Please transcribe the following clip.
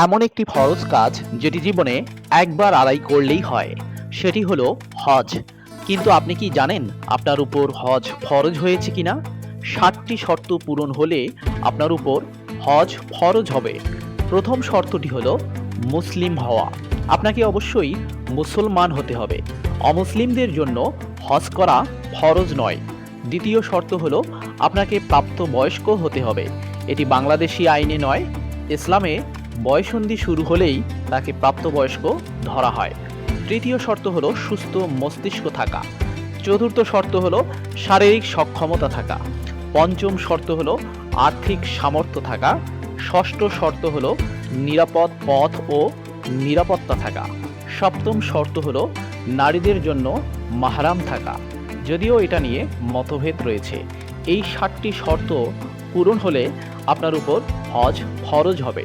এমন একটি ফরজ কাজ যেটি জীবনে একবার আদায় করলেই হয়, সেটি হলো হজ। কিন্তু আপনি কি জানেন আপনার উপর হজ ফরজ হয়েছে কিনা? 7টি শর্ত পূরণ হলে আপনার উপর হজ ফরজ হবে। প্রথম শর্তটি হলো মুসলিম হওয়া। আপনাকে অবশ্যই মুসলমান হতে হবে। অমুসলিমদের জন্য হজ করা ফরজ নয়। দ্বিতীয় শর্ত হলো আপনাকে প্রাপ্তবয়স্ক হতে হবে। এটি বাংলাদেশি আইনে নয়, ইসলামে বয়ঃসন্ধি শুরু হলেই তাকে প্রাপ্তবয়স্ক ধরা হয়। তৃতীয় শর্ত হলো সুস্থ মস্তিষ্ক থাকা। চতুর্থ শর্ত হলো শারীরিক সক্ষমতা থাকা। পঞ্চম শর্ত হলো আর্থিক সামর্থ্য থাকা। ষষ্ঠ শর্ত হলো নিরাপদ পথ ও নিরাপত্তা থাকা। সপ্তম শর্ত হলো নারীদের জন্য মাহরাম থাকা। যদিও এটা নিয়ে মতভেদ রয়েছে। এই 7টি শর্ত পূরণ হলে আপনার উপর হজ ফরজ হবে।